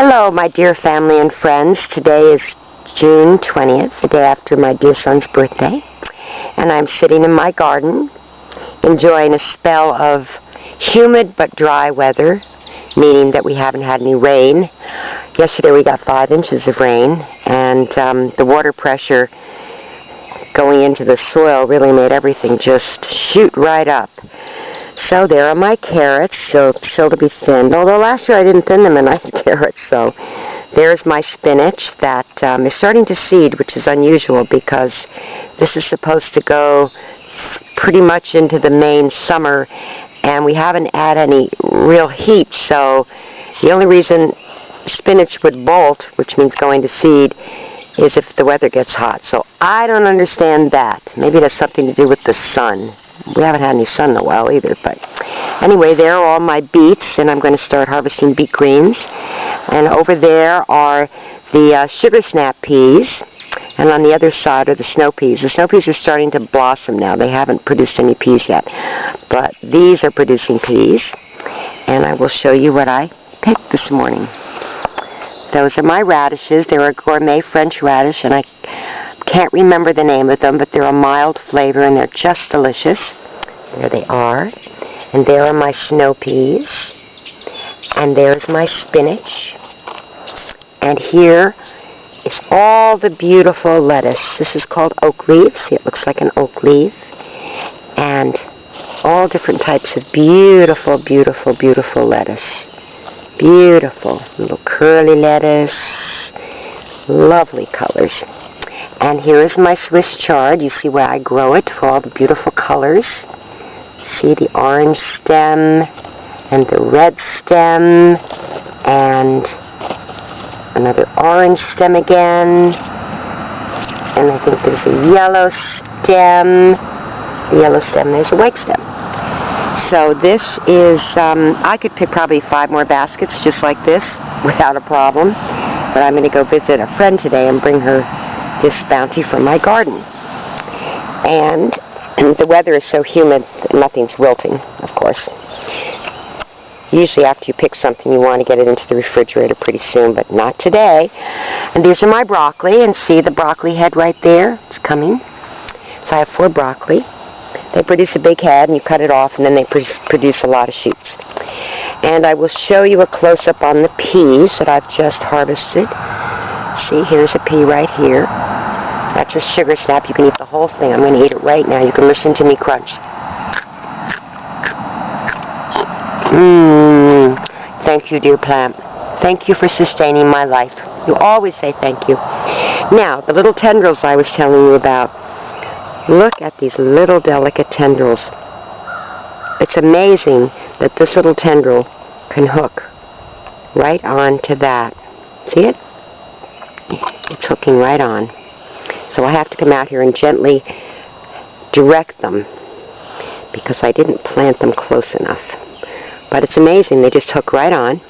Hello, my dear family and friends. Today is June 20th, the day after my dear son's birthday, and I'm sitting in my garden enjoying a spell of humid but dry weather, meaning that we haven't had any rain. Yesterday we got 5 inches of rain, and the water pressure going into the soil really made everything just shoot right up. So there are my carrots, still to be thinned, although last year I didn't thin them enough carrots. So there's my spinach that is starting to seed, which is unusual because this is supposed to go pretty much into the main summer, and we haven't had any real heat, so the only reason spinach would bolt, which means going to seed, is if the weather gets hot. So I don't understand that. Maybe it has something to do with the sun. We haven't had any sun in a while either, but anyway, there are all my beets, and I'm going to start harvesting beet greens. And over there are the sugar snap peas, and on the other side are the snow peas. The snow peas are starting to blossom now. They haven't produced any peas yet, but these are producing peas, and I will show you what I picked this morning. Those are my radishes. They're a gourmet French radish, and I can't remember the name of them, but they're a mild flavor, and they're just delicious. There they are. And there are my snow peas. And there's my spinach. And here is all the beautiful lettuce. This is called oak leaf. See, it looks like an oak leaf. And all different types of beautiful, beautiful, beautiful lettuce. Beautiful little curly lettuce. Lovely colors. And here is my Swiss chard. You see where I grow it for all the beautiful colors. See the orange stem and the red stem and another orange stem again. And I think there's a yellow stem. The yellow stem, there's a white stem. So this is, I could pick probably 5 more baskets just like this without a problem. But I'm going to go visit a friend today and bring her this bounty from my garden. And the weather is so humid that nothing's wilting, of course. Usually after you pick something you want to get it into the refrigerator pretty soon, but not today. And these are my broccoli, and see the broccoli head right there? It's coming. So I have 4 broccoli. They produce a big head, and you cut it off, and then they produce a lot of shoots. And I will show you a close-up on the peas that I've just harvested. See, here's a pea right here. That's a sugar snap. You can eat the whole thing. I'm going to eat it right now. You can listen to me crunch. Thank you, dear plant. Thank you for sustaining my life. You always say thank you. Now, the little tendrils I was telling you about. Look at these little delicate tendrils. It's amazing that this little tendril can hook right on to that. See it? It's hooking right on. So I have to come out here and gently direct them because I didn't plant them close enough. But it's amazing. They just hook right on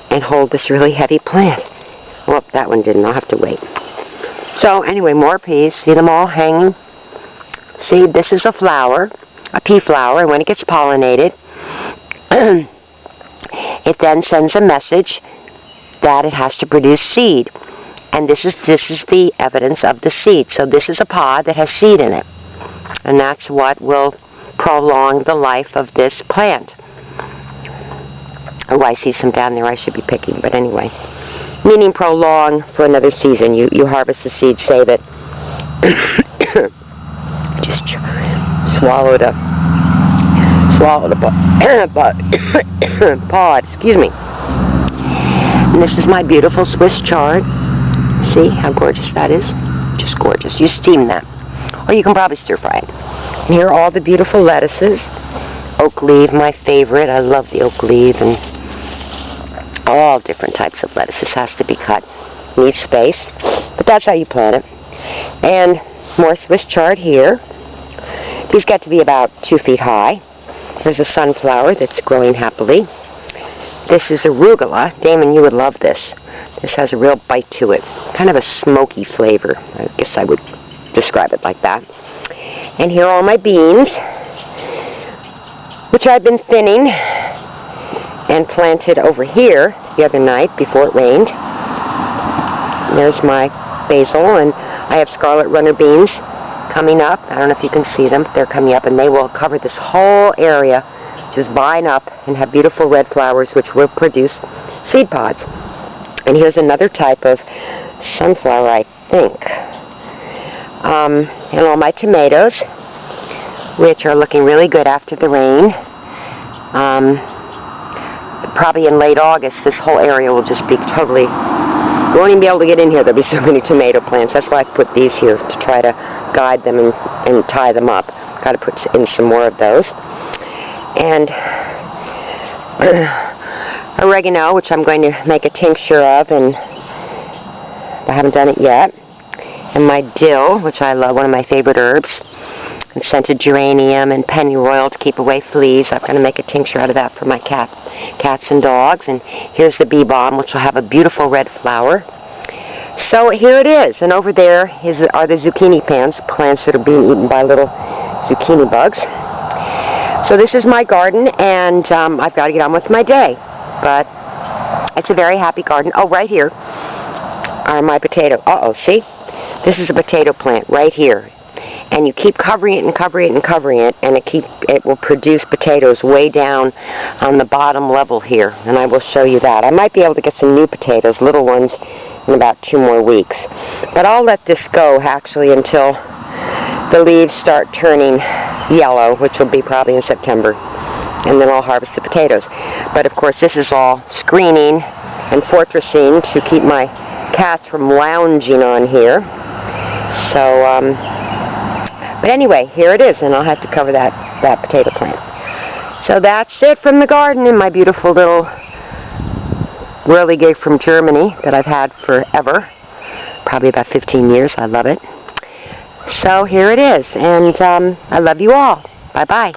and hold this really heavy plant. Well, that one didn't. I'll have to wait. So anyway, more peas. See them all hanging? See, this is a flower, a pea flower, and when it gets pollinated, it then sends a message that it has to produce seed. And this is the evidence of the seed. So this is a pod that has seed in it. And that's what will prolong the life of this plant. Oh, I see some down there I should be picking, but anyway. Meaning prolong for another season. You harvest the seed, save it. Just swallowed a pod, excuse me. And this is my beautiful Swiss chard. See how gorgeous that is? Just gorgeous. You steam that. Or you can probably stir fry it. And here are all the beautiful lettuces. Oak leaf, my favorite. I love the oak leaf, and all different types of lettuces has to be cut. Needs space. But that's how you plant it. And more Swiss chard here. These got to be about 2 feet high. There's a sunflower that's growing happily. This is arugula. Damon, you would love this. This has a real bite to it. Kind of a smoky flavor. I guess I would describe it like that. And here are all my beans, which I've been thinning. and planted over here the other night before it rained. There's my basil, and I have scarlet runner beans coming up. I don't know if you can see them. They're coming up, and they will cover this whole area, just vine up and have beautiful red flowers, which will produce seed pods. And here's another type of sunflower, I think. And all my tomatoes, which are looking really good after the rain. Probably in late August, this whole area will just be totally, you won't even be able to get in here. There'll be so many tomato plants. That's why I put these here, to try to guide them and tie them up. Got to put in some more of those. And oregano, which I'm going to make a tincture of, and I haven't done it yet. And my dill, which I love, one of my favorite herbs. And scented geranium and pennyroyal to keep away fleas. I'm going to make a tincture out of that for my cats and dogs. And here's the bee balm, which will have a beautiful red flower. So here it is. And over there are the zucchini plants that are being eaten by little zucchini bugs. So this is my garden, and I've got to get on with my day. But it's a very happy garden. Oh, right here are my potato. See? This is a potato plant right here. And you keep covering it and covering it and covering it, and it will produce potatoes way down on the bottom level here. And I will show you that. I might be able to get some new potatoes, little ones, in about 2 more weeks. But I'll let this go, actually, until the leaves start turning yellow, which will be probably in September. And then I'll harvest the potatoes. But, of course, this is all screening and fortressing to keep my cats from lounging on here. So, but anyway, here it is, and I'll have to cover that potato plant. So that's it from the garden in my beautiful little whirligig from Germany that I've had forever, probably about 15 years. I love it. So here it is, and I love you all. Bye-bye.